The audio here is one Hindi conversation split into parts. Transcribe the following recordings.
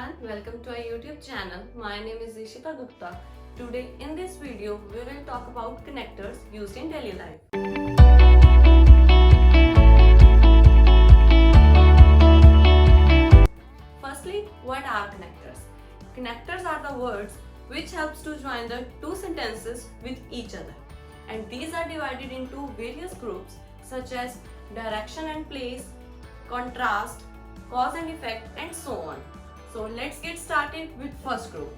everyone, welcome to our YouTube channel. My name is Ishita Gupta. Today in this video, we will talk about connectors used in daily life. Firstly, what are connectors? Connectors are the words which helps to join the two sentences with each other. And these are divided into various groups such as direction and place, contrast, cause and effect and so on. So let's get started with first group.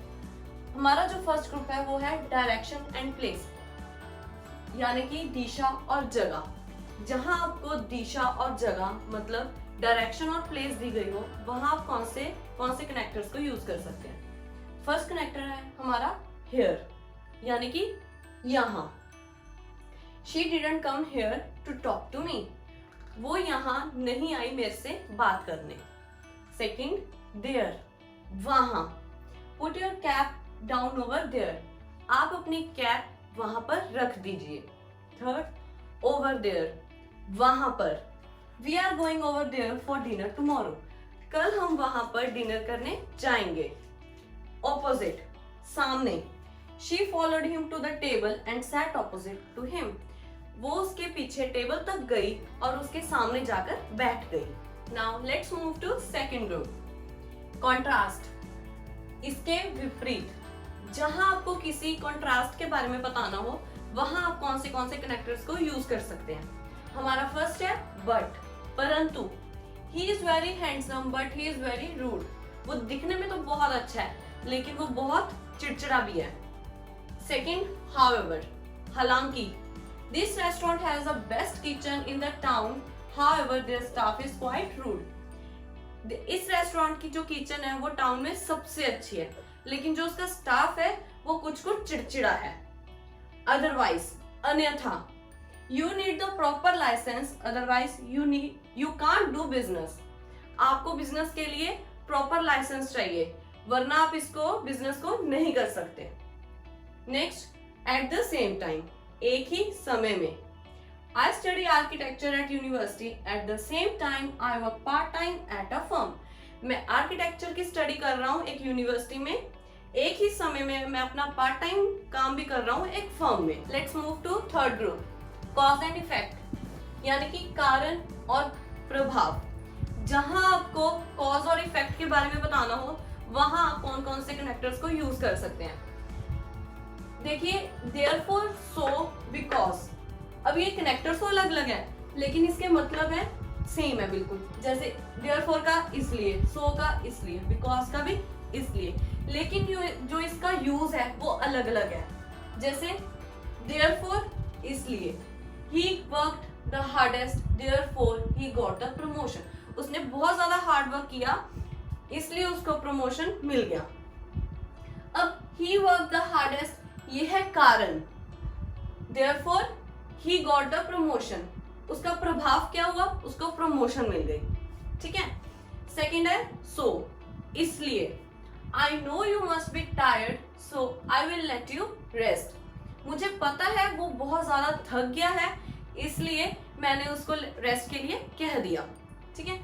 हमारा जो फर्स्ट ग्रुप है वो है डायरेक्शन एंड प्लेस, यानी कि दिशा और जगह। जहां आपको दिशा और जगह मतलब डायरेक्शन और प्लेस दी गई हो, वहां आप कौन से कनेक्टर्स को यूज कर सकते हैं। फर्स्ट कनेक्टर है हमारा हियर, यानी कि यहाँ। She didn't come here to talk to me. वो यहाँ नहीं आई मेरे से बात करने। सेकेंड, there, वहां। Put your cap down over there. आप अपनी कैप वहां पर रख दीजिए। थर्ड, over there, वहां पर। We are going over there for dinner tomorrow. कल हम वहां पर डिनर करने जाएंगे। Opposite, सामने। She followed him to the table and sat opposite to him. वो उसके पीछे टेबल तक गई और उसके सामने जाकर बैठ गई। Now let's move to second group. Contrast, इसके विपरीत। जहां आपको किसी कॉन्ट्रास्ट के बारे में बताना हो, वहां आप कौन से कनेक्टर्स को यूज कर सकते हैं। हमारा फर्स्ट है बट, परंतु। He is very handsome but he is very rude. वो दिखने में तो बहुत अच्छा है, लेकिन वो बहुत चिड़चिड़ा भी है। सेकेंड, हाउएवर, हालांकि। This restaurant has the best kitchen in the town, however their staff is quite rude. इस रेस्टोरेंट की जो किचन है वो टाउन में सबसे अच्छी है, लेकिन जो उसका स्टाफ है वो कुछ चिड़चिड़ा है। अदरवाइज, अन्यथा। You need the proper licence, otherwise you can't do business. आपको बिजनेस के लिए प्रॉपर लाइसेंस चाहिए, वरना आप इसको बिजनेस को नहीं कर सकते। Next, at the same time, एक ही समय में। I study architecture at university. At the same time, I work part time at a firm. मैं आर्किटेक्चर की स्टडी कर रहा हूँ एक यूनिवर्सिटी में, एक ही समय में मैं अपना पार्ट टाइम काम भी कर रहा हूँ एक फर्म में। Let's move to third group, cause and effect, यानी कि कारण और प्रभाव। जहां आपको कॉज और इफेक्ट के बारे में बताना हो, वहां आप कौन से कनेक्टर्स को यूज कर सकते हैं। देखिए, therefore, so, because। अब ये कनेक्टर्स तो अलग अलग है, लेकिन इसके मतलब है सेम है बिल्कुल। जैसे therefore का इसलिए, so का इसलिए, because का भी इसलिए, लेकिन जो इसका यूज है वो अलग अलग है। जैसे therefore, इसलिए। He worked the hardest, therefore he got the promotion. उसने बहुत ज्यादा हार्ड वर्क किया, इसलिए उसको प्रमोशन मिल गया। अब he worked the hardest, ये है कारण। therefore he got the promotion, उसका प्रभाव क्या हुआ, उसको प्रमोशन मिल गई। ठीक है। सेकंड है so, इसलिए। I know you must be tired, so I will let you rest. मुझे पता है वो बहुत ज्यादा थक गया है, इसलिए मैंने उसको रेस्ट के लिए कह दिया। ठीक है।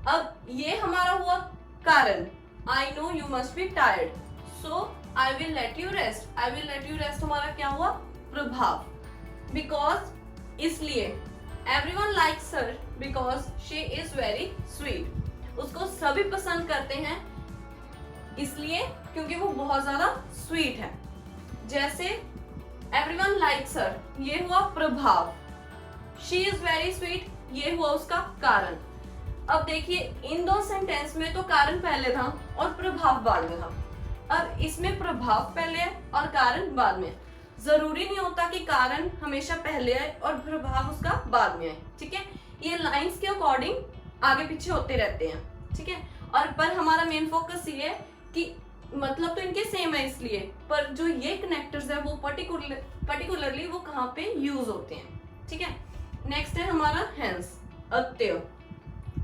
अब ये हमारा हुआ कारण, I know you must be tired, so I will let you rest. I will let you rest हमारा क्या हुआ, प्रभाव। Because, इसलिए। Everyone likes her because she is very sweet. उसको सभी पसंद करते हैं इसलिए क्योंकि वो बहुत ज्यादा स्वीट है। जैसे everyone likes her, ये हुआ प्रभाव। She is very sweet, ये हुआ उसका कारण। अब देखिए, इन दो सेंटेंस में तो कारण पहले था और प्रभाव बाद में था। अब इसमें प्रभाव पहले है और कारण बाद में। जरूरी नहीं होता कि कारण हमेशा पहले आए और प्रभाव उसका बाद में आए। ठीक है। ये लाइंस के अकॉर्डिंग आगे पीछे होते रहते हैं। ठीक है। और पर हमारा मेन फोकस ये है कि मतलब तो इनके सेम है इसलिए, पर जो ये कनेक्टर्स है वो पर्टिकुलरली वो कहाँ पे यूज होते हैं। ठीक है। नेक्स्ट है हमारा हेंस, अतः।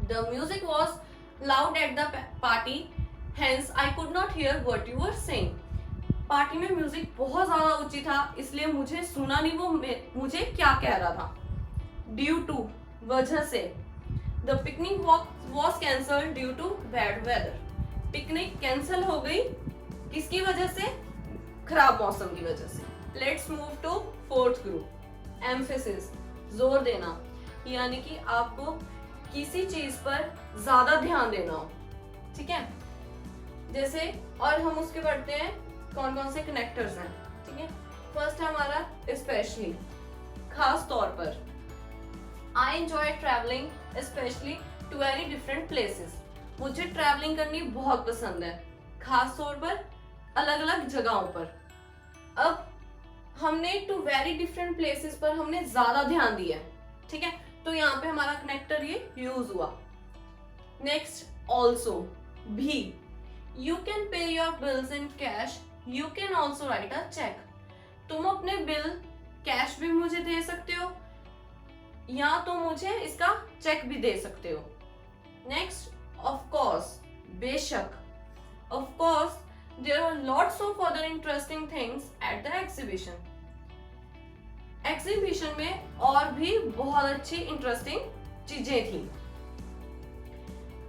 The music was loud at the party, hence I could not here what you were saying. Party में म्यूजिक बहुत ज्यादा ऊंची था, इसलिए मुझे सुना नहीं वो मुझे क्या कह रहा था। ड्यू टू, वजह से। The picnic walk was cancelled due to bad weather. Picnic cancel हो गई, किसकी वजह से? खराब मौसम की वजह से। Let's move to fourth group, emphasis, जोर देना, यानी कि आपको किसी चीज पर ज्यादा ध्यान देना हो, ठीक है। जैसे और हम उसके पढ़ते हैं कौन कौन से कनेक्टर्स हैं, ठीक है। फर्स्ट है हमारा स्पेशली, खास तौर पर। I enjoy travelling specially to very different places. मुझे ट्रैवलिंग करनी बहुत पसंद है, खास तौर पर अलग अलग जगहों पर। अब हमने टू वेरी डिफरेंट प्लेसेस पर हमने ज्यादा ध्यान दिया है, ठीक है, तो यहाँ पे हमारा कनेक्टर ये यूज हुआ। नेक्स्ट ऑल्सो, भी, you can pay your bills in cash, you can also write a cheque. तुम अपने बिल कैश भी मुझे दे सकते हो या तो मुझे इसका चेक भी दे सकते हो। नेक्स्ट, ऑफ कोर्स, बेशक। Of course there are lots of other interesting things at the exhibition. Exhibition में और भी बहुत अच्छी इंटरेस्टिंग चीजें थी।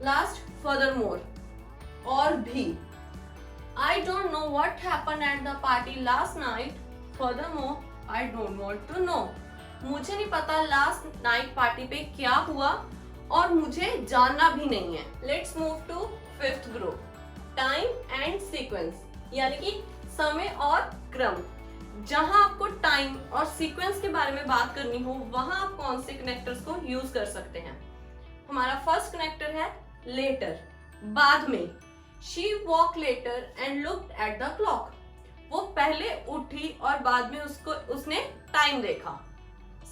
लास्ट, फर्दरमोर, और भी। I don't know what happened at the party last night. Furthermore, I don't want to know. मुझे नहीं पता लास्ट नाइट पार्टी पे क्या हुआ और मुझे जानना भी नहीं है। Let's move to fifth group, time and sequence, यानी कि समय और क्रम। जहां आपको टाइम और सीक्वेंस के बारे में बात करनी हो वहां आप कौन से कनेक्टर्स को यूज कर सकते हैं। हमारा फर्स्ट कनेक्टर है लेटर, बाद में। She walk later and looked at the clock. वो पहले उठी और बाद में उसने टाइम देखा।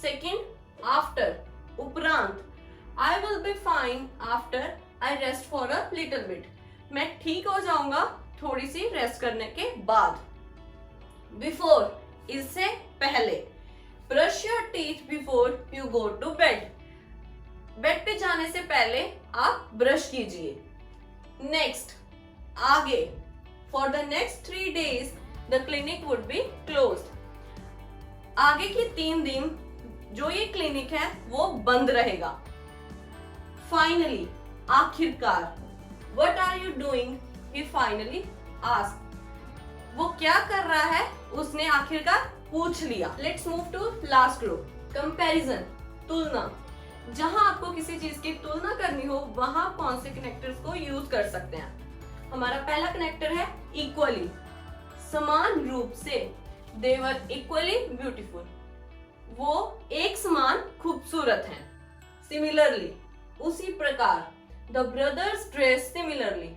सेकेंड, आफ्टर, उपरांत। I will be fine after I rest for a little bit. मैं ठीक हो जाऊंगा थोड़ी सी रेस्ट करने के बाद। बिफोर, इससे पहले। Brush your teeth before you go to bed. Bed पे जाने से पहले आप ब्रश कीजिए। नेक्स्ट, आगे। For the next 3 days the clinic would be closed. आगे के 3 दिन जो ये क्लिनिक है वो बंद रहेगा। फाइनली, आखिरकार। What are you doing? He finally asked. वो क्या कर रहा है उसने आखिरकार पूछ लिया। Let's move to last group, comparison, तुलना। जहां आपको किसी चीज की तुलना करनी हो वहां कौन से कनेक्टर्स को यूज कर सकते हैं। हमारा पहला कनेक्टर है इक्वली, समान रूप से। They were equally beautiful. वो एक समान खूबसूरत हैं। Similarly, उसी प्रकार। The brothers dress similarly.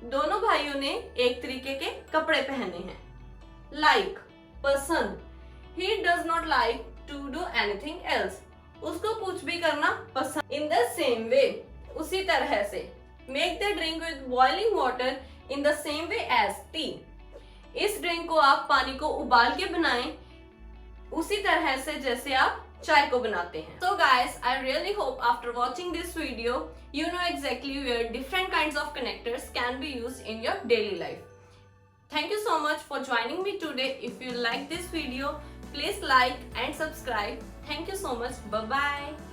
दोनों भाइयों ने एक तरीके के कपड़े पहने हैं। Like, पसंद। He does not like to do anything else. उसको कुछ भी करना पसंद। In the same way, उसी तरह से। Make the drink with boiling water in the same way as tea. इस ड्रिंक को आप पानी को उबाल के बनाएं उसी तरह से जैसे आप चाय को बनाते हैं। So guys, I really hope after watching this video, you know exactly where different kinds of connectors can be used in your daily life. Thank you so much for joining me today. If you like this video, please like and subscribe. Thank you so much. Bye bye.